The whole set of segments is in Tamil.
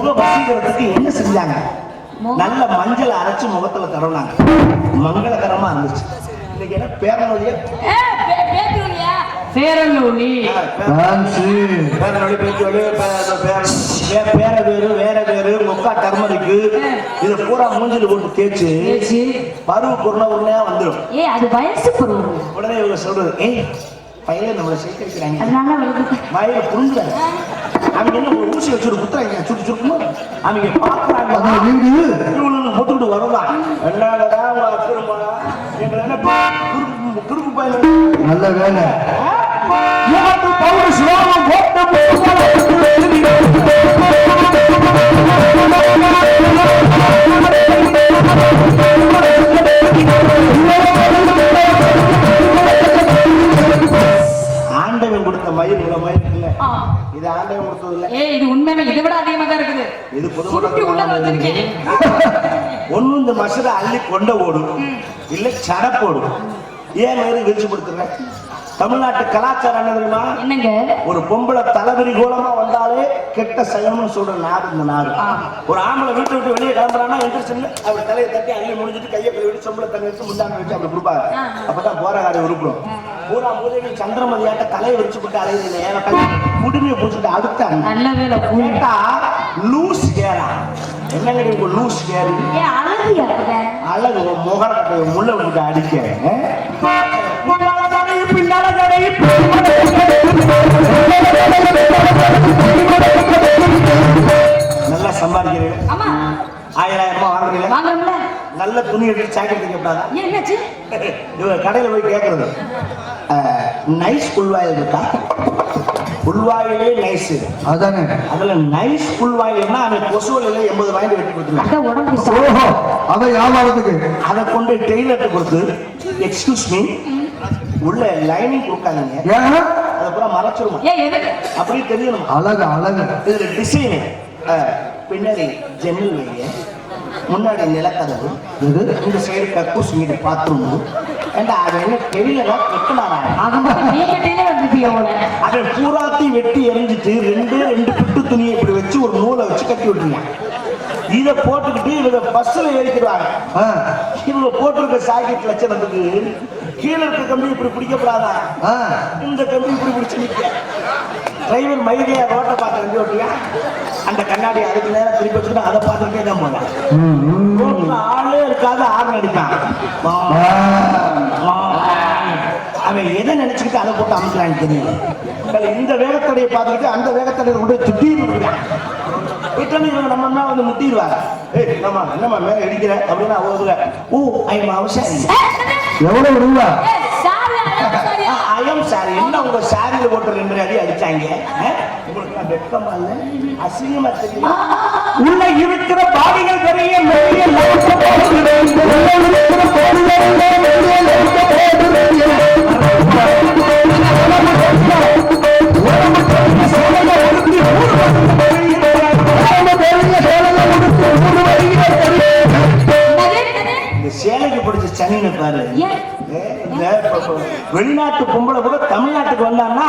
முக வசீகரத்துக்கு என்ன செஞ்சாங்க? நல்ல மஞ்சள் அரைச்சு முகத்துல தரனாங்க. மங்களகரமா இருந்துச்சு. இன்னைக்கு என்ன பேரனொழியா பேரனொழி வேற பேரு வேற பேரு முக்கா டர்மரிக்கு இது பூரா மூஞ்சில போட்டு தேய்ச்சு பருவ பொருளா உடனே வந்துடும். அது வயசு பொருள். உடனே இவங்க சொல்றது பையன் நம்மளை சேர்க்கிறாங்க வயல புரிஞ்சுல அவங்க என்ன ஒரு ஊசி வச்சு குத்துறாங்க சுட்டு சுட்டணும். அவங்க பாக்குறாங்க போட்டுக்கிட்டு வரலாம். துருப்பு பையன் நல்ல வேலை ஆண்டவன் கொடுத்த மயில் இவ்வளவு மயில் இல்ல. இது ஆண்டவன் கொடுத்தது இல்ல. இது உண்மையில இதை விட அதிகமா தான் இருக்குது. இது ஒண்ணு இந்த மசரை அள்ளி கொண்ட ஓடும் இல்ல சட போடும். ஏன் மயிறு விரிச்சு கொடுத்துருங்க. தமிழ்நாட்டு கலாச்சாரம் என்ன தெரியுமா? என்னங்க? ஒரு பொம்பளை தலைவிரி கோலமா வந்தாலே கெட்ட சயம்னு சொல்ற நாடு இந்த நாடு. ஒரு ஆம்பளை வீட்டை விட்டு வெளியே கிளம்புறான்னா எந்திரிச்சு அவர் தலையை தட்டி அள்ளி முடிஞ்சிட்டு கையை கழுவிட்டு சொம்பளை தண்ணி வச்சு முண்டாங்க வச்சு அப்படி கொடுப்பாங்க. அப்பதான் போற காரியம் உருப்படும். பூரா மூதேவி சந்திரமதியாட்ட தலையை விரிச்சு போட்டு அலையில குடுமையை பிடிச்சிட்டு அடுத்தாங்க. நல்ல வேலை கேட்டா லூஸ் கேரா என்னங்க உங்க லூஸ் கேரு அழகு முகர கட்டையை முள்ள விட்டு அடிக்க நல்லா சம்பாதிக்கிறேன். 1000 வாங்குறீங்களா? நல்ல துணி எடுத்து ஜாக்கெட் தைக்கப்படாதா? கடையில போய் கேட்கறது நைஸ் புல்வாயில் இருக்கா? புல்வாயிலே நைஸ் அதானே. அதுல நைஸ் புல்வாயில்னா அவன் கொசுவலையில 80 வாங்கி வெட்டி கொடுத்துருக்கான். அதை வியாபாரத்துக்கு அதை கொண்டு டெய்லர்ட்டு கொடுத்து எக்ஸ்கியூஸ் மீ உள்ள லைனிங் கொடுக்காதீங்க அதுக்கப்புறம் மறைச்சிருமா அப்படியே தெரியணும். அழகு அழகு இதுல டிசைனு பின்னாடி ஜன்னல் வைங்க முன்னாடி நிலக்கதவு இந்த சைடு கக்கூஸ் மீது பாத்ரூம் ஏண்டா அது என்ன டெய்லரா வெட்டினாரா? அதை பூராத்தி வெட்டி எரிஞ்சிட்டு ரெண்டு பிட்டு துணியை இப்படி வச்சு ஒரு நூலை வச்சு கட்டி விட்டுருங்க. இதை போட்டுக்கிட்டு இவங்க பஸ்ல ஏறிக்கிறாங்க. இவங்க போட்டிருக்க சாக்கெட் லட்சணத்துக்கு கீழே இருக்க கம்பி இப்படி பிடிக்கப்படாதா? இந்த கம்பி இப்படி பிடிச்சு நிற்க டிரைவர் மைதியா ரோட்டை பார்த்து கம்பி ஓட்டுங்க. அந்த கண்ணாடி அதுக்கு நேரம் திருப்பி வச்சுக்கிட்டு அதை பார்த்துக்கிட்டே தான் போவேன். ஆளே இருக்காது ஆறு அடிக்கான். அவன் எதை நினைச்சுக்கிட்டு அதை போட்டு அமைக்கிறான்னு தெரியும். இந்த வேகத்தடையை பார்த்துக்கிட்டு அந்த வேகத்தடையை கொண்டு திடீர்னு நம்ம வந்து முட்டிடுவாங்க. என்னம்மா மேல அடிக்கிற அப்படின்னு அவங்க அவசரம் எவ்வளவு ரூபா ஐயம் சார் என்ன உங்க சாரியில போட்டு 2 அடி அடிச்சாங்க. உங்களுக்கு வெக்கமா இல்ல அசிங்கமா தெரியும். உள்ள இருக்கிற பாடிகள் பெரிய சேலைக்கு பிடிச்ச சனின்னு பாரு. வெளிநாட்டு பொம்பளை கூட தமிழ்நாட்டுக்கு வந்தான்னா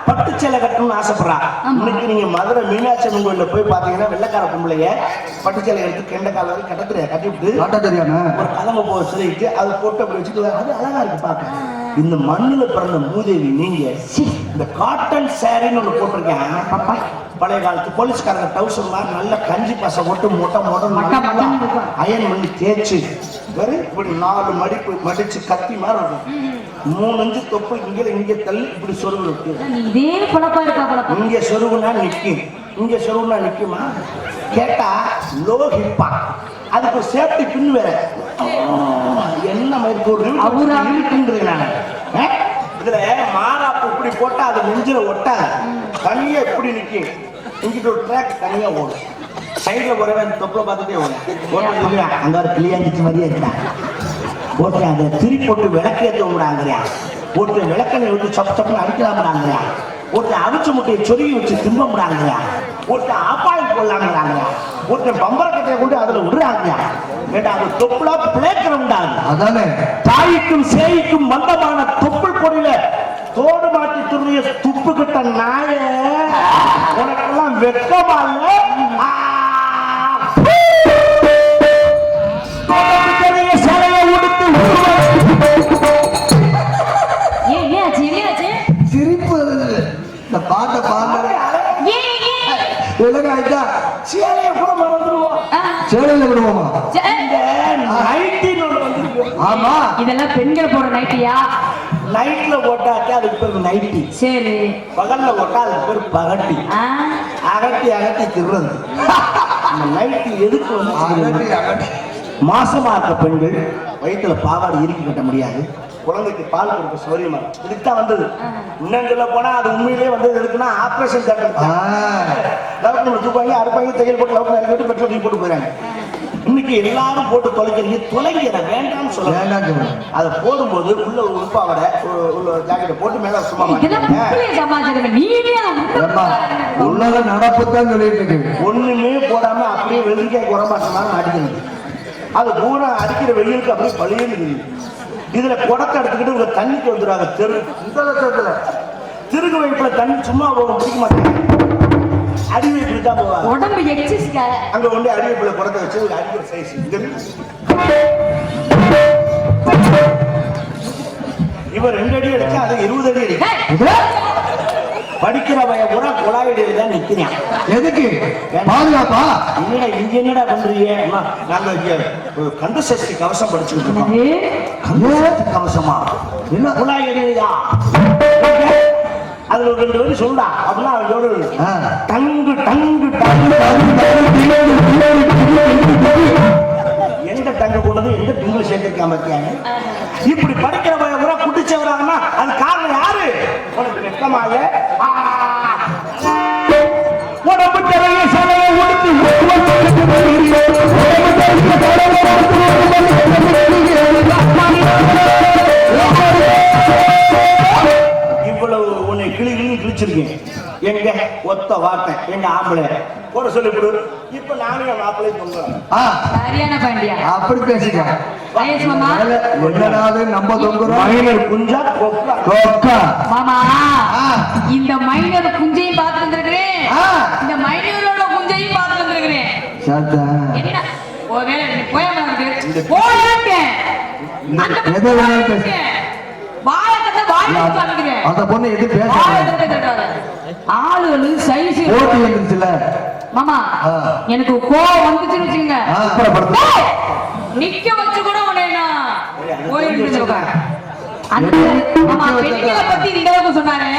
பட்டு சேலை கட்டணும்னு ஆசைப்படுறான். இன்னைக்கு நீங்க மதுரை மீனாட்சி அம்மன் கோயில போய் பாத்தீங்கன்னா வெள்ளக்கார பொம்பளைய பட்டு சேலை எடுத்து கெண்ட கால வரைக்கும் கட்ட தெரியாது கட்டிவிட்டு ஒரு கலங்க போக சொல்லிட்டு அதை போட்டு அப்படி வச்சுட்டு அது அழகா இருக்கு பாக்க. இந்த மண்ணுல பிறந்த மூதேவி நீங்க இந்த காட்டன் சாரின்னு ஒண்ணு போட்டிருக்கேன். பழைய காலத்து போலீஸ்காரங்க டவுசர் மாதிரி நல்ல கஞ்சி பசை போட்டு மொட்டை அயன் பண்ணி தேய்ச்சி இப்படி 4 மடிப்பு மடிச்சு கத்தி மாதிரி இருக்கும். 3 இன்ச்சு தொப்பு இங்க தள்ளி இப்படி சொருவு இருக்கு. இங்க சொருவுனா நிக்கும் இங்க சொருவுனா நிக்குமா கேட்டா லோ ஹிப்பா அதுக்கு ஒரு சேஃப்டி பின் வேற என்ன மாதிரி இதுல மாறாப்பு இப்படி போட்டா அது நெஞ்சில ஒட்டாது தனியா இப்படி நிக்கும். இங்கிட்ட ஒரு ட்ராக் தனியா ஓடும். சைட்ல போறவன் தொப்புல பார்த்துட்டே ஓடும். அங்க ஒரு கிளியாஞ்சிச்சு மாதிரியே இருந்தான் போட்டு அதை திரி போட்டு விளக்கேற்ற விடாங்கறியா போட்டு விளக்கனை விட்டு சப்பு சப்புன்னு அடிக்கலாம்டாங்கறியா போட்டு அவிச்ச முட்டையை சொருகி வச்சு திம்பம்டாங்கறியா போட்டு ஆப்பாயில் போடலாங்கிறாங்கறியா போட்டு பம்பர கட்டையை கொண்டு அதுல விடுறாங்கறியா கேட்டா அது தொப்புலா பிளே கிரவுண்ட் ஆகுது. அதானே தாய்க்கும் சேய்க்கும் மந்தமான தொப்புள் பொடியில தோடு மாட்டி துணிய துப்பு கிட்ட நாய உனக்கெல்லாம் வெக்கமா இல்ல சேலையை கூட மறந்துடுவோம். சேலையில விடுவோமா? இந்த நைட்டின்னு ஒண்ணு வந்திருக்கு. ஆமா, இதெல்லாம் பெண்கள் போற நைட்டியா? நைட்ல போட்டாக்கா அதுக்கு பேர் நைட்டி. சரி. பகல்ல போட்டா அதுக்கு பேர் பகட்டி. அகட்டி அகட்டி திருறது. இந்த நைட்டி எதுக்கு வந்து அகட்டி அகட்டி. மாசமா இருக்க பெண்கள் வயிற்றுல பாவாடை இறுக்கி கட்ட முடியாது, குழந்தைக்கு பால் கொடுக்க சௌரியமா இதுக்குதான் வந்தது. இன்னும் சொல்ல போனா அது உண்மையிலேயே வந்தது எதுக்குன்னா ஆபரேஷன் தேட்டர். லவ் தூப்பாங்க, அறுப்பாங்க, தையல் போட்டு லவ் போட்டு பெட்ரோல் போட்டு போயிறாங்க. இன்னைக்கு எல்லாரும் போட்டு தொலைக்கிறீங்க, தொலைங்கிற வேண்டாம்னு சொல்ல வேண்டாம். அதை போடும்போது உள்ள ஒரு உள்பாவடை உள்ள ஜாக்கெட்டை போட்டு மேல சும்மா உலக நடப்புத்தான் சொல்லிட்டு இருக்கு. ஒண்ணுமே போடாம அப்படியே வெள்ளிக்காய் குறமாட்டமான மாட்டிக்கிறது. அது பூரா அடிக்கிற வெயிலுக்கு அப்படியே பழியன்னு தெரியுது. இதுல குடத்தை எடுத்துக்கிட்டு உங்க தண்ணிக்கு வந்துடுறாங்க. தெரு இந்த லட்சத்துல திருகு வைப்புல தண்ணி சும்மா போக பிடிக்க மாட்டாங்க, அடி வைப்புல தான் போவாங்க. உடம்பு எக்ஸிஸ்க அங்க கொண்டு அடி வைப்புல குடத்தை வச்சு ஒரு அடிக்கிற சைஸ். இவர் 2 அடி அடிச்சா அது 20 அடி அடிக்கும். படிக்கிற பையன் பூரா குழாயடியில தான் நிக்கிறான். எதுக்கு? பாதுகாப்பா? என்னடா இங்க என்னடா பண்றீங்க? நாங்க கந்த சஷ்டி கவசம் படிச்சுட்டு இருக்கோம். கவசமா என்ன குழாயடியா? அதுல ஒரு 2 வரி சொல்றா அப்படின்னா அவங்களோட டங்கு டங்கு டங்கு எந்த டங்கு கொண்டது எந்த டிங்கிள் சேர்த்திருக்காம இருக்காங்க. இப்படி படிக்கிற பையன் பூரா குட்டிச்சவராங்கன்னா அது காரணம் யாரு? உனக்கு வெக்கமாக உடம்பு தெரிய சலையை உடுத்து இவ்வளவு உன்னை கிழிச்சிருக்கேன். எங்க ஒத்த வார்த்தை எங்க ஆம்பளை போட சொல்லி கொடு. இப்ப நானும் என் மாப்பிள்ளை தொங்குறேன். சரியான பாண்டியா அப்படி பேசிக்க. வயசு மாமா என்னடாது நம்ம தொங்குறோம்? மைனர் குஞ்சா கொக்கா கொக்கா. மாமா இந்த மைனர் குஞ்சையும் பார்த்து வந்திருக்கிறேன், இந்த மைனரோட குஞ்சையும் பார்த்து வந்திருக்கிறேன். என்ன ஒருவேளை போயாம இருக்கு போயிருக்கேன். எதை வேணாலும் பேசு. அந்த பொண்ணு எது பேச ஆளுகள் சைஸ் போட்டி வந்துருச்சுல மாமா. எனக்கு கோவம் வந்துச்சுன்னு வச்சுங்க, நிக்க வச்சு கூட உடனே போயிட்டு மாமா பெண்களை பத்தி இந்த அளவுக்கு சொன்னாரு.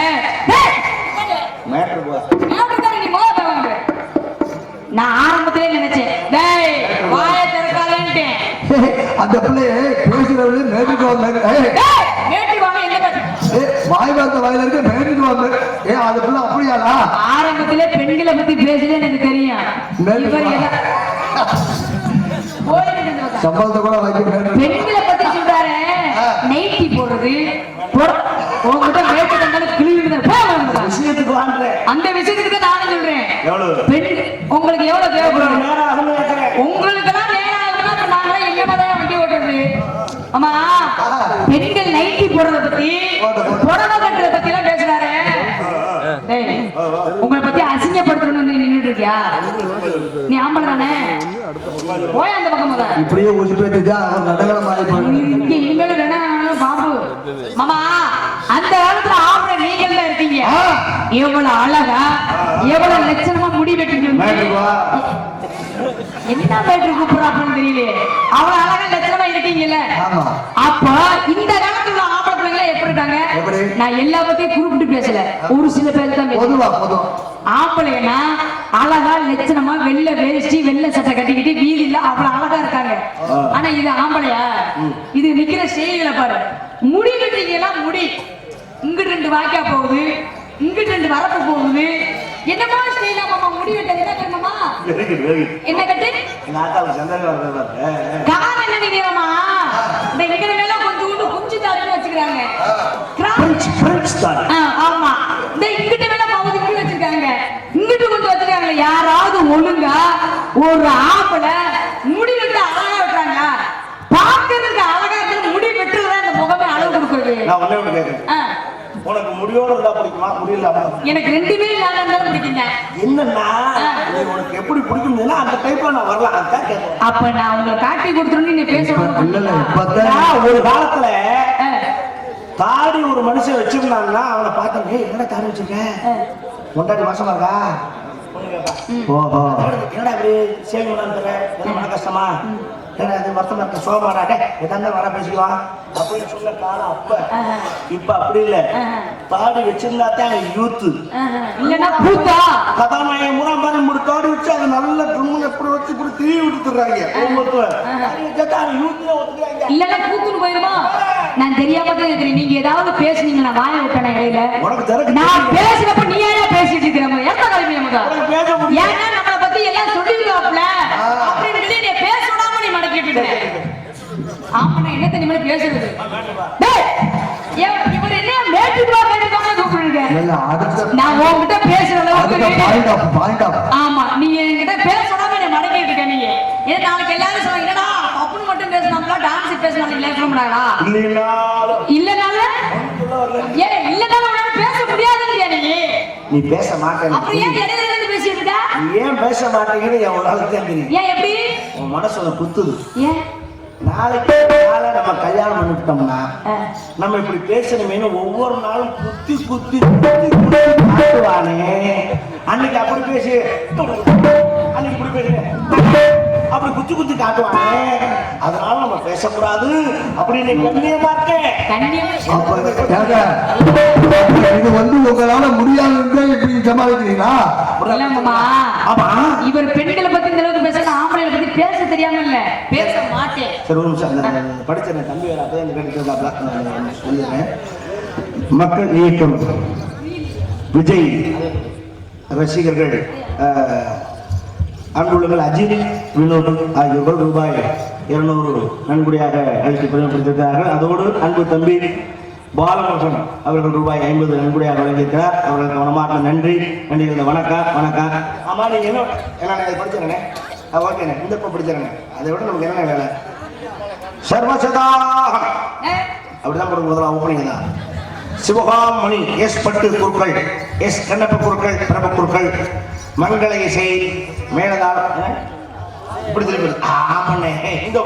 நான் ஆரம்பத்திலே நினைச்சேன் வாய திறக்காதேன்ட்டேன். அந்த பிள்ளை பேசுறவரு நேற்றுக்கு வந்தாங்க. வாய் வார்த்தை வாயில இருக்கு மேட்டுக்கு வந்து அது பிள்ளை அப்படியாடா? ஆரம்பத்திலே பெண்களை பத்தி பேசல எனக்கு தெரியும். சம்பளத்தை கூட வைக்க பெண்களை பத்தி சொல்றாரு. நைட்டி போடுறது உங்ககிட்ட மேட்டு தந்தாலும் கிளிவிடுது. விஷயத்துக்கு வாங்க. அந்த விஷயத்துக்கு தான் நானும் சொல்றேன். பெண் உங்களுக்கு எவ்வளவு தேவைப்படும்? உங்களுக்கு எல்லாம் நேரம் நாங்களே எங்கதான் வண்டி ஓட்டுறது. ஆமா பெண்கள் நைட்டி போடுறத பத்தி புடவை கட்டுறத பத்தி எல்லாம் பேசுறாரு. உங்களை பத்தி அசிங்கப்படுத்தணும்னு நின்றுட்டு இருக்கியா? நீ ஆம்பளை தானே? போய் அந்த பக்கம் போத இப்படியே ஊசி போயிட்டு நடனம் இங்க இனிமேல் வேணா பாபு மாமா. அந்த காலத்துல ஆம்பளை நீங்கள் தான் இருக்கீங்க. எவ்வளவு அழகா எவ்வளவு லட்சணமா முடி வெட்டிங்க. என்ன பேட்டு கூப்பிடுறாப்புன்னு தெரியலையே. அவ்வளவு அழகா லட்சணமா இருக்கீங்கல்ல. அப்ப இந்த காலத்துல ஆம்பளை பிள்ளைங்களா எப்படி இருக்காங்க? நான் எல்லா பத்தியும் குறிப்பிட்டு பேசல, ஒரு சில பேர் தான் பேசுறேன். ஆம்பளைனா அழகா லட்சணமா வெள்ளை வேஷ்டி வெள்ளை சட்டை கட்டிக்கிட்டு வீதியில அவ்வளவு அழகா இருக்காங்க. ஆனா இது ஆம்பளையா? இது நிக்கிற செய்திகளை பாரு. முடி வெட்டுறீங்களா? முடி இங்கிட்டு 2 வாய்க்கா போகுது, இங்கிட்டு 2 வரப்பு போகுது. என்னமா ஸ்டைலா மாமா முடி வெட்டது? என்ன கட்டுமா? என்ன கட்டு? கார் என்ன நினைக்கிறமா? இந்த இருக்கிற வேலை கொஞ்சம் கூட குஞ்சு தாருன்னு வச்சுக்கிறாங்க. ஆமா இந்த இங்கிட்ட வேலை பகுதி இப்படி வச்சிருக்காங்க, இங்கிட்டு கொண்டு வச்சிருக்காங்க. யாராவது ஒழுங்கா ஒரு ஆம்பளை முடி வெட்ட அழகா வெட்டுறாங்க? பாக்குறதுக்கு அழகா இருக்கு, முடி வெட்டுறதா இந்த முகமே அளவு கொடுக்குறது. உனக்கு முடியோட இருந்தா பிடிக்குமா? முடியல எனக்கு 2மே இல்லாம பிடிக்குங்க. என்னன்னா உனக்கு எப்படி பிடிக்கும்னா அந்த டைப்ல நான் வரலாம். அதான் கேட்கிறேன். அப்ப நான் உங்களை காட்டி கொடுத்துருன்னு நீ பேசணும். ஒரு காலத்துல தாடி ஒரு மனுஷன் வச்சிருந்தாங்கன்னா அவனை பார்த்தேன், என்னடா தாடி வச்சிருக்கேன், 1 மாசமா இருக்கா? ஓஹோ என்னடா இப்படி சேவை பண்ணுற என்ன மன கஷ்டமா என்ன அது வருத்தமா இருக்க சோமாடாட்டே எதா வர பேசிக்குவான் அப்படின்னு சொல்ல காலம் அப்ப இப்ப அப்படி இல்ல பாடி வச்சிருந்தாத்தான் யூத்து இல்லன்னா பூத்தா கதாநாயகன் மூணா மாதிரி மூணு காடு வச்சு அது நல்ல ட்ரம்முன்னு எப்படி வச்சு இப்படி தீ விட்டுறாங்க யூத்ல ஒத்துக்கிறாங்க இல்லன்னா பூத்துன்னு போயிருமா நான் தெரியாம தான் இருக்கிறேன். நீங்க ஏதாவது பேசுனீங்க நான் வாய விட்டேன் இடையில உனக்கு திறக்கு நான் பேசுறப்ப நீ ஏன் பேசிட்டு இருக்கிற எந்த கிளம்பி உனக்கு பேச முடியும் ஏன்னா நம்மளை பத்தி எல்லாம் சொல்லிருக்காப்ல அப்படின்னு சொல்லி நீ பேச விடாம நீ மடக்கிட்டு ஆமா நான் என்ன தெரியுமா பேசுறது டேய், இவர் என்ன மேட்டுக்கு கூப்பிடுறீங்க இல்ல அடுத்த நான் உன்கிட்ட பேசுற அடுத்த அளவுக்கு பாயிண்ட் ஆஃப் ஆமா நீங்க என்கிட்ட பேச விடாம நீ மடக்கிட்டு இருக்க நீங்க ஏன் நாளைக்கு எல்லாரும் சொல்லுங்க என்னடா அப்படின்னு மட்டும் பேசினாங்களா டான்ஸ் பேசினாலும் இல்ல சொல்ல முடியாதா இல்லனால ஏன் இல்லனால உன்னால பேச முடியாதுங்கறியா நீ பேச மாட்டேன்னு அப்புறம் ஏன் இடையில இருந்து பேசிட்டு இருக்க நீ ஏன் பேச மாட்டேங்கிறது என் ஒரு நாளுக்கு தான் தெரியும் ஏன் எப்படி உன் மனசு ஒரு குத்துது ஏன் நாளைக்கு நாளை நம்ம கல்யாணம் பண்ணிவிட்டோம்னா நம்ம இப்படி பேசணுமேனு ஒவ்வொரு நாளும் குத்தி குத்தி குத்தி குத்தி காட்டுவானே அன்னைக்கு அப்படி பேசி அன்னைக்கு இப்படி பேசுறேன் அப்படி குத்தி குத்தி காட்டுவானே அதனால நம்ம பேசக்கூடாது அப்படின்னு கண்ணியமா இருக்கேன் இது வந்து உங்களால முடியாதுன்னு இப்படி சமாளிக்கிறீங்களா இல்லம்மா ஆமா இவர் பெண்களை பத்தி இந்த அளவுக்கு பேச ஆம்பளைகளை பத்தி பேச தெரியாம இல்ல பேச மாட்டேன் சரி ஒரு நிமிஷம் அந்த படிச்ச தம்பி வேற அப்பதான் இந்த கேட்டு சொல்லிடுறேன் மக்கள் இயக்கம் விஜய் ரசிகர்கள் அன்புள்ளங்கள் அஜித் வினோத் ஆகியோர்கள் ரூபாய் 200 நன்கொடையாக அளித்து பயன்படுத்தியிருக்கிறார்கள். அதோடு அன்பு தம்பி பாலமுருகன் அவர்கள் ரூபாய் 50 நன்கொடையாக வழங்கியிருக்கிறார். அவர்களுக்கு மனமார்ந்த நன்றி நன்றி. வணக்கம் வணக்கம். ஆமா நீங்க என்ன படிச்சிருக்கேனே ஓகேண்ணே இந்த இப்போ படிச்சிருக்கேன் அதை விட நமக்கு என்னென்ன வேலை சர்வசதா அப்படிதான் போட முதல்ல ஓப்பனிங் தான். சிவகாம் மணி எஸ் பட்டு குருக்கள் எஸ் கண்ணப்ப குருக்கள் பிரப குருக்கள் மங்கள இசை மேலதாளம் இப்படி திருப்பி ஆமாண்ணே இந்த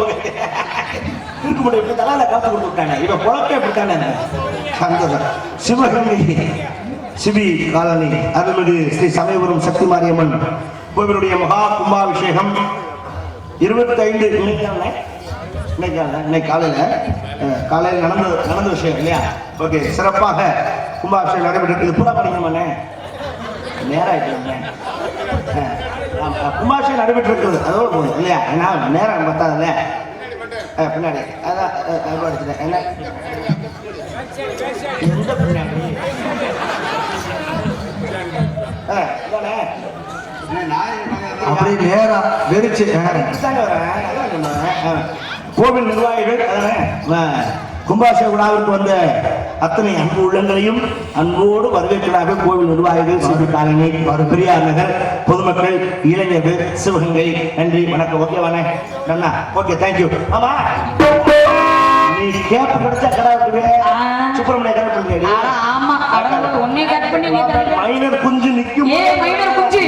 இருக்கு முடியும் இப்படி தலால காத்து கொடுத்து விட்டானே இவன் குழப்பே இப்படித்தானே சந்தோஷம். சிவகங்கை சிபி காலனி அருள்மிகு ஸ்ரீ சமயபுரம் சக்தி மாரியம்மன் கோவிலுடைய மகா கும்பாபிஷேகம் 25 இன்னைக்கு காலையில் நடந்த விஷயம் இல்லையா? ஓகே சிறப்பாக கும்பாபிஷேகம் நடைபெற்று பூரா படிக்கணுமாண்ணே நேரம் ஆயிட்டு கும்பாபிஷேகம் நடைபெற்று இருக்குது அதோடு போகுது இல்லையா? ஏன்னா நேரம் பத்தாது இல்லையா? பின்னாடி அதான் படிச்சுட்டேன் என்ன எந்த பின்னாடி அப்படி நேரா வெறிச்சு கோவில் நிர்வாகிகள் கும்பாபிஷேக விழாவிற்கு வந்த அத்தனை அன்பு உள்ளங்களையும் அன்போடு வரவேற்கிறாக கோவில் நிர்வாகிகள் சிபி காலனி பெரியார் நகர் பொதுமக்கள் இளைஞர்கள் சிவகங்கை நன்றி வணக்கம். ஓகேவானே அண்ணா ஓகே தேங்க்யூ. ஆமா நீ கேப் கிடைச்சா கடை சுப்பிரமணிய கடை பண்ணுறியா? ஆமா ஒன்னே கட் பண்ணி மைனர் குஞ்சு நிக்கும் மைனர் குஞ்சு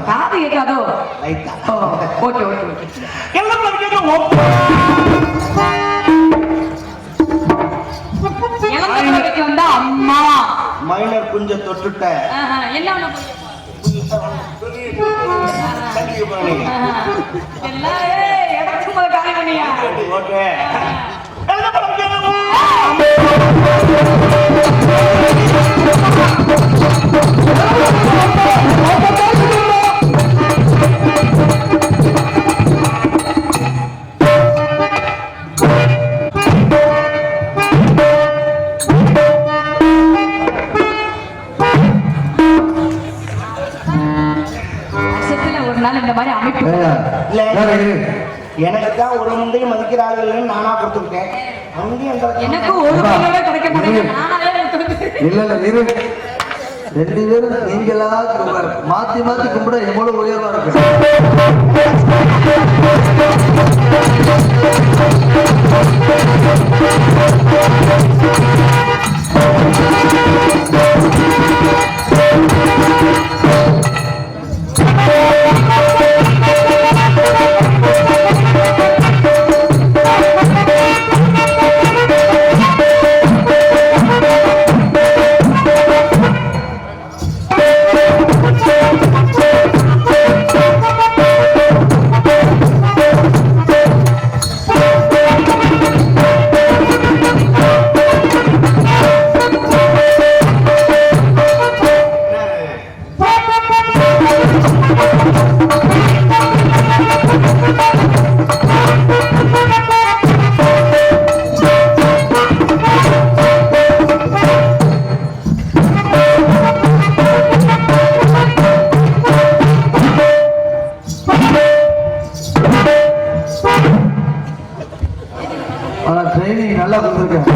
காது கேட்காதோ ஓகே ஓகே வந்தா அம்மா மைனர் குஞ்ச தொட்டுட்ட என்ன இடத்துக்கு காலி பண்ணியா ஓகே ஒரு நாள் இந்த மாதிரி அமைப்பு எனக்கு தான் ஒரு முந்தையும் மதிக்கிறார்கள் நானா கொடுத்துருக்கேன். எனக்கு ஒரு கிடைக்க மாட்டேங்குது. இல்ல இரு 2 பேரும் நீங்களா மாத்தி மாத்தி கும்பிட எவ்வளவு உயர்வா இருக்கு. நல்லா கொடுத்துருக்கேன்.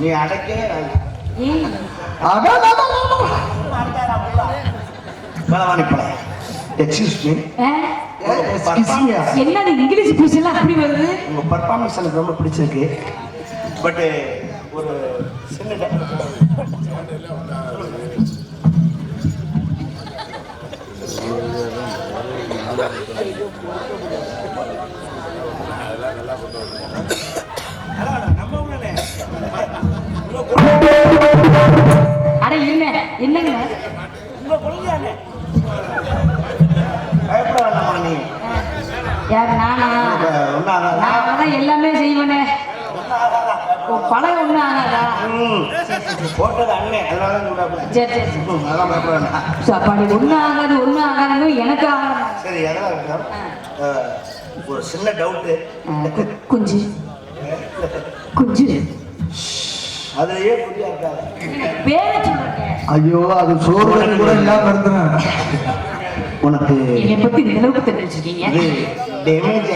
நீ அடக்கே என்னது இங்கிலீஷ் பேசலாம் அப்படி வருது. உங்க பர்ஃபார்மன்ஸ் எனக்கு ரொம்ப பிடிச்சிருக்கு. பட் ஒரு சின்ன அட என்ன என்னங்க பயப்பட வேண்டாமா நீ? யார் நானா? நான் எல்லாமே செய்வேனே. படம் ஒண்ணும் ஆகாதா? போட்டது அண்ணே, அதனால சரி சரி அதெல்லாம் பயப்பட வேண்டாம். சாப்பாடு ஒண்ணும் ஆகாது ஒண்ணும் ஆகாதுன்னு எனக்கு ஆகாது. சரி அதெல்லாம் இருக்கா? ஒரு சின்ன டவுட்டு. குஞ்சு குஞ்சு அதுலயே புரியா இருக்காது. பேர சொல்றேன். ஐயோ அது சோறு கூட இல்லாம இருந்தேன். உனக்கு என்னை பத்தி இந்த அளவுக்கு தெரிஞ்சிருக்கீங்க? டேமேஜ்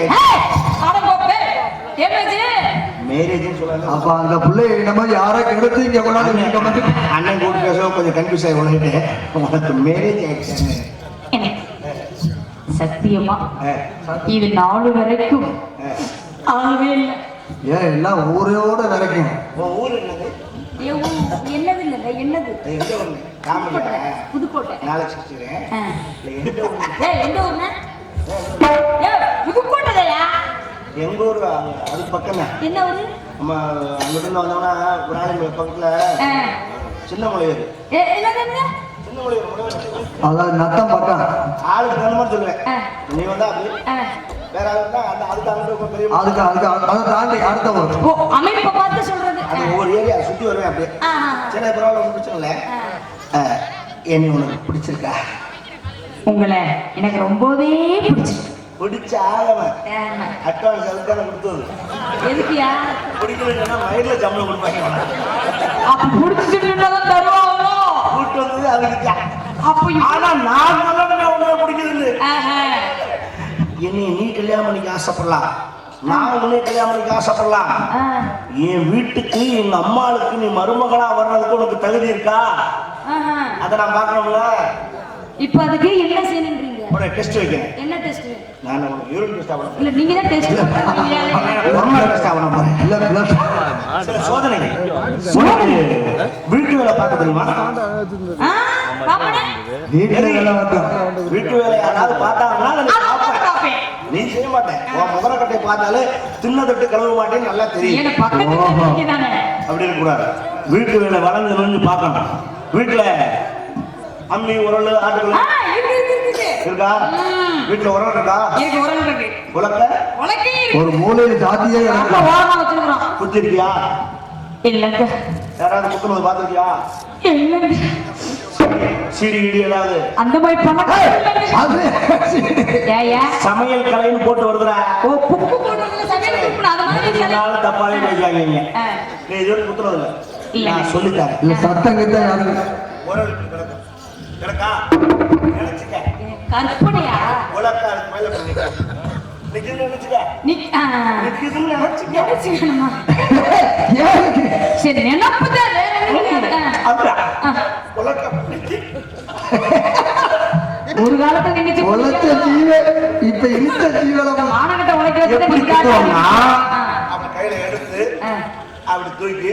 மேரேஜ் சொல்லாங்க. அப்ப அந்த பிள்ளை நம்ம யாரை கெடுத்து இங்க கொண்டாந்து நீங்க வந்து அண்ணன் கூட பேச கொஞ்சம் கன்ஃபியூஸ் ஆகி உனக்கிட்ட. உனக்கு மேரேஜ் ஆயிடுச்சு? சத்தியமா இது நாலு வரைக்கும் ஆகவே இல்லை. ஏன் எல்லாம் ஊரோட வரைக்கும். உன் ஊர் என்னது? என்னது இல்லை என்னது? எந்த ஊர்? காமராஜா புதுக்கோட்டை. நாளைக்கு சொல்லிடுறேன். எந்த ஊர்? எந்த ஊர்னா? புதுக்கோட்டையா? எங்க ஊர் அது பக்கம் தான். என்ன ஊரு? நம்ம அங்கிட்டு வந்தோம்னா விராலிமலை பக்கத்துல சின்ன முளையூர். சின்ன முளையூர் அதாவது நத்தம் பக்கம். ஆளுக்கு தகுந்த மாதிரி சொல்லுவேன். நீ வந்தா அப்படி வேற ஆளுக்கு அந்த அதுக்கு அங்கிட்டு பெரிய அதுக்கு அதை தாண்டி அடுத்த ஊர். அமைப்பை பார்த்து சொல்றது. அது ஒவ்வொரு ஏரியா சுத்தி வருவேன் அப்படியே. சரி பரவாயில்ல, ஒன்றும் பிரச்சனை இல்லை. என்னை உனக்கு பிடிச்சிருக்கா? உங்களை எனக்கு ரொம்பவே பிடிச்சிருக்கு. பிடிச்ச ஆளவன் அட்வான்ஸ் அதுக்கான கொடுத்தது. எதுக்கியா? பிடிக்கலன்னா மயில சம்பளம் கொடுப்பாங்க. அப்ப பிடிச்சிருந்தாதான் தருவாங்க. கூட்டு வந்தது அதுக்கு. அப்ப ஆனா நான் நல்லவனே உன்னை பிடிக்குது. என்னை நீ கல்யாணம் பண்ணிக்க ஆசைப்படலாம், நான் உன்னை கல்யாணம் பண்ணிக்க ஆசைப்படலாம். என் வீட்டுக்கு எங்க அம்மாளுக்கு நீ மருமகளா வர்றதுக்கு உனக்கு தகுதி இருக்கா? அதை நான் பார்க்கணும்ல. இப்ப அதுக்கு என்ன செய்யணும்ன்றீங்க? உன்னை டெஸ்ட் வைக்கிறேன். என்ன டெஸ்ட்? நான் உனக்கு யூரின் டெஸ்ட் ஆகணும். இல்ல நீங்க தான் டெஸ்ட் பண்ணுவீங்க. ஹார்மோன் டெஸ்ட் ஆகணும் பாரு. இல்ல பிளட் சோதனை. வீட்டு வேலை பார்க்க தெரியுமா? பாப்பனே வீட்டுல வேலை பார்த்தோம். வீட்டு வேலை யாராவது பார்த்தாங்கன்னா நான் பார்ப்பேன். நீ செய்ய மாட்டேன். உன் முதல கட்டை பார்த்தாலே தின்ன தொட்டு கழுவ மாட்டேன்னு நல்லா தெரியும். என்ன பக்கத்துல இருக்கீங்கதானே? அப்படி இருக்க கூடாது. வீட்டு வேலை வளர்ந்து வந்து பார்க்கணும். வீட்டுல அம்மி உரல் ஆட்டுகள் இருக்கா? வீட்டுல உரல் இருக்கா? உலக்க ஒரு மூலையில ஜாத்தியே குத்தி இருக்கியா? இல்லங்க. யாராவது குத்துனது பார்த்துருக்கியா? இல்லங்க. சீடி கிடி ஏதாவது அந்த மாதிரி பண்ண சமையல் கலைன்னு போட்டு வருதுடா. தப்பாவே பேசுவாங்க. நீ இதுவரை குத்துறது இல்லை. நான் சொல்லித்தரேன். இல்ல சத்தம் கிட்ட யாரு உரல் கிடக்கா நினைச்சுக்க. கற்பனையா? உலக்க அதுக்கு மேல பண்ணிக்க. நிக்குதுன்னு நினைச்சுக்க. நிக்குதுன்னு நினைச்சுக்கணுமா? சரி நினைப்பு தான். ஒரு காலத்துல நினைச்சு உழைச்ச ஜீவ இப்ப இழுத்த ஜீவனம் மானகட்ட உழைக்க அவன் கையில எடுத்து அப்படி தூக்கி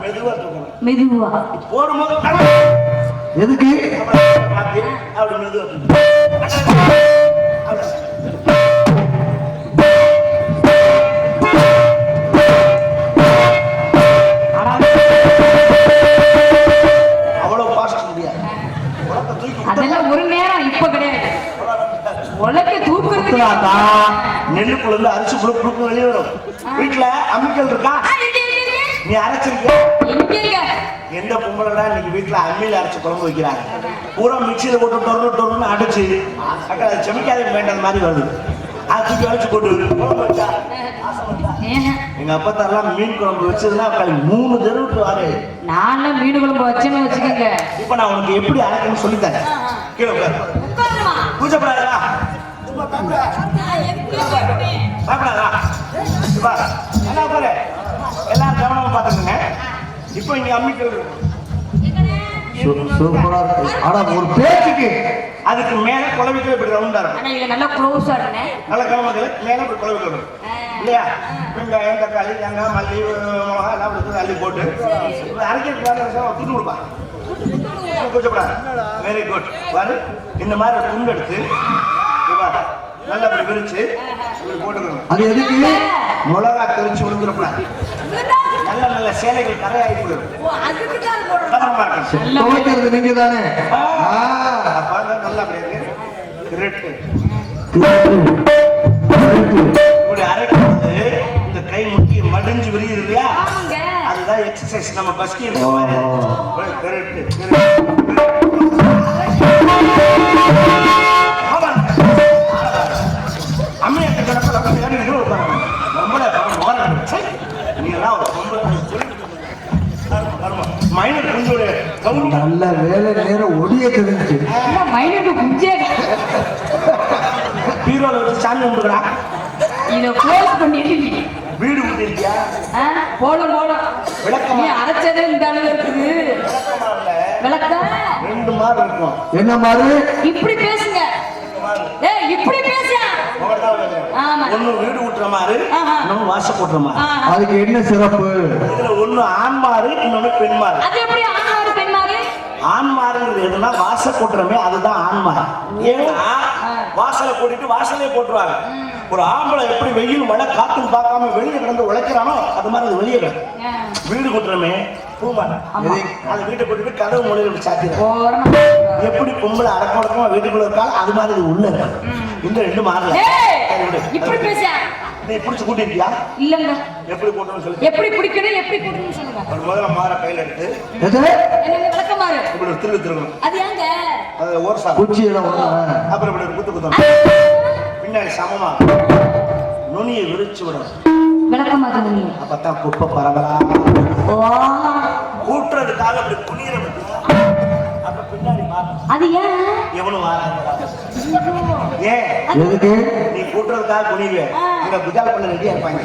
மெதுவா தூக்கணும். மெதுவா போடும்போது எதுக்கு மாத்தி அப்படி மெதுவா தூக்கணும். அவ்வளவு பாஸ்ட் முடியாது. அதெல்லாம் ஒரு நேரம் இப்ப கிடையாது. உலக தூக்குறது நெல்லுக்குள்ள இருந்து அரிசி புழு புழுக்கு வெளியே வரும். வீட்டுல அம்மிக்கல் இருக்கா? நீ அரைச்சிருக்க? எந்த பொம்பளை இன்னைக்கு வீட்டுல அம்மியில அரைச்சு குழம்பு வைக்கிறாங்க? பூரா மிக்சியில போட்டு டொன்னு அடிச்சு அக்கா அது செமிக்காத வேண்டாத மாதிரி வருது. அது தூக்கி அழைச்சு போட்டு குழம்பு வச்சா எங்க அப்பா தரலாம் மீன் குழம்பு வச்சதுன்னா 3 தெருவுட்டு வாரு. நானும் மீன் குழம்பு வச்சேன்னு வச்சுக்கோங்க. இப்ப நான் உனக்கு எப்படி அரைக்கணும்னு சொல்லித்தரேன். கீழே உட்காரு. பூஜைப்படாதா? எல்லாரும் கவனமா பாத்துக்கோங்க. இப்போ இங்க அம்மிக்கல் சூப்பரா இருக்கு. ஆனா ஒரு பேச்சுக்கு அதுக்கு மேல குழவிக்கல் இப்படி ரவுண்டா இருக்கும். இது நல்லா க்ளோஸா இருக்குனே. நல்ல கவனத்துல மேல இப்படி குழவிக்கல் இருக்கும் இல்லையா? வெங்காயம், தக்காளி, தேங்காய், மல்லி, மிளகா எல்லாம் அப்படி அள்ளி போட்டு அரைக்கிறதுக்கு துண்டு கொடுப்பா. Very good. பாரு இந்த மாதிரி துண்டு எடுத்து நல்லா இப்படி விரிச்சு இப்படி போட்டுக்கணும். அது எதுக்கு? மிளகா தெரிச்சு விழுந்துடக்கூடாது. நல்ல நல்ல சேலைகள் கரையாகி போயிடும். துவைக்கிறது நீங்க தானே? நல்லா இப்படி அரைக்கிறது இந்த கை முட்டி மடிஞ்சு விரியுது இல்லையா? அதுதான் எக்ஸசைஸ். நம்ம பஸ்கி நல்ல வேலை நேரம் ஒடிய தெரிஞ்சு பீரோல வச்சு சாமி கும்பிடுறா. இத க்ளோஸ் பண்ணிட்டு வீடு விட்டுருக்கியா? போடும் விளக்கம் அரைச்சதே இந்த அளவு இருக்குது. விளக்கம் 2 மாறு இருக்கும். என்ன மாறு? இப்படி பேசுங்க. இப்படி பேசியா? ஒண்ணு வீடு விட்டுற மாதிரி, இன்னொன்னு வாச போட்டுற மாதிரி. அதுக்கு என்ன சிறப்பு? இதுல ஒண்ணு ஆண் மாறு, இன்னொன்னு பெண் மாறு. அது எப்படி ஆண் மாறு பெண் மாறு? ஆண் மாறுங்கிறது எதுனா வாச போட்டுறமே அதுதான் ஆண் மாறு. ஏன்னா வாசலை போட்டுட்டு வாசலே போட்டுருவாங்க. ஒரு ஆம்பளை எப்படி வெயில் மழை காத்துன்னு பார்க்காம வெளியே கிடந்து உழைக்கிறானோ அது மாதிரி அது வெளியே கிடக்கும். வீடு கூட்டுறமே பூமாறு. அது வீட்டை கூட்டிட்டு கதவு மொழியில சாத்திடுறோம். எப்படி பொம்பளை அடக்கமா வீட்டுக்குள்ள இருக்காலும் அது மாதிரி இது உள்ள இருக்கு. இந்த 2 மாறல. இப்படி பேசியா? நீ பிடிச்சு கூட்டிருக்கியா? இல்லங்க. எப்படி கூட்டணும் சொல்லு. எப்படி பிடிக்கணும் எப்படி கூட்டணும் சொல்லுங்க. முதல்ல மாற கையில எடுத்து என்ன விளக்க மாறு. இப்படி ஒரு திருக்கணும். அது ஏங்க? அது ஓர்சா குச்சியில அப்புறம் இப்படி ஒரு குத்து குத்தணும். பின்னாடி சமமா நுனியை விரிச்சு விடணும். விளக்க மாட்டேங்க நீ. அப்பதான் குப்பை பரவலா கூட்டுறதுக்காக அப்படி குனியிற அப்ப பின்னாடி அது ஏன்? எவனும் வாராங்க. ஏன்? எதுக்கு? நீ கூட்டுறதுக்காக குனிவே இங்க குஜால் பண்ண ரெடியா இருப்பாங்க.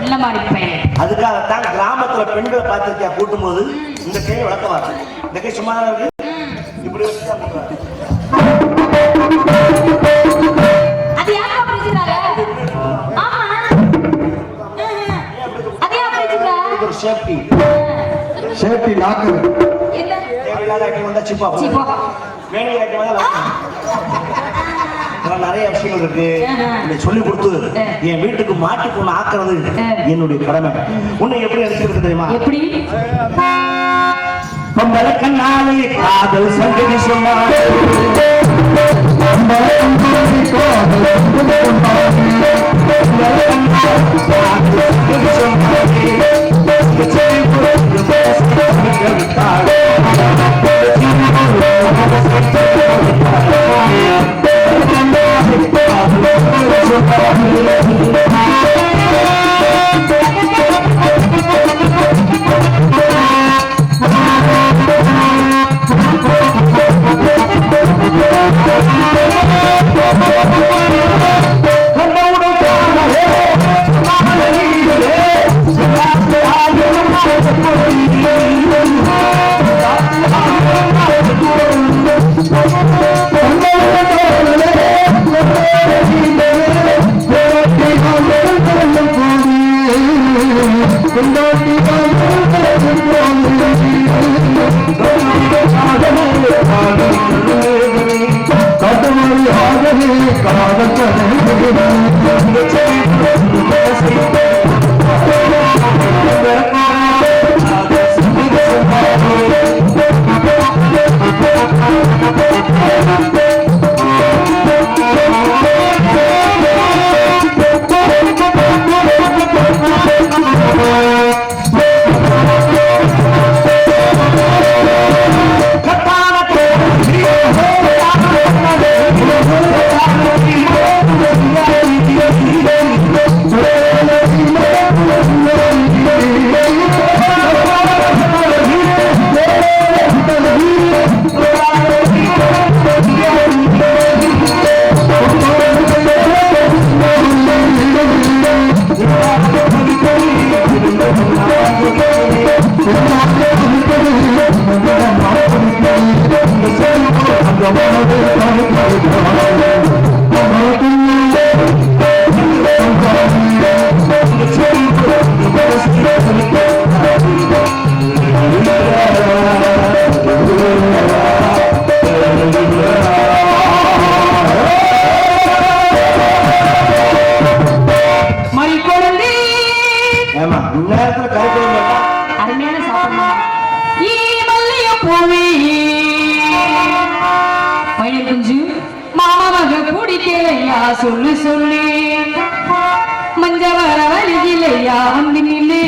நல்ல மாதிரி பையன். அதுக்காகத்தான் கிராமத்துல பெண்களை பார்த்திருக்கியா கூட்டும் போது இந்த கையை விளக்க மாட்டேன். இந்த கை சும்மா தான் இருக்கு. இப்படி வச்சுதான் கூட்டுறாங்க. அது யாரா பிடிச்சாங்க? ஆமா. அது யாரா பிடிச்சாங்க? ஒரு சேஃப்டி. Safety locker. என்ன? தேவையில்லாத ஐட்டம் வந்தா சிப்பா. வேண்டிய ஐட்டம் வந்தா நிறைய விஷயங்கள் இருக்கு. இதை சொல்லி கொடுத்து என் வீட்டுக்கு மாட்டி பொண்ணு ஆக்குறது என்னுடைய கடமை. உன்னை எப்படி அடிக்கிறது தெரியுமா? எப்படி? கண்ணாலே காதல் சங்கதி சொன்னார். Thank you. ஏமா இந்நேரத்துல கருப்பு அருமையான சாப்பிடணும் பையன் குஞ்சு மாமா மக பிடிக்கலையா சொல்லு சொல்லு மஞ்ச வர வழியிலையா வந்து நில்லு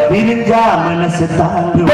பிரிஞ்சா மனசு தாங்கும்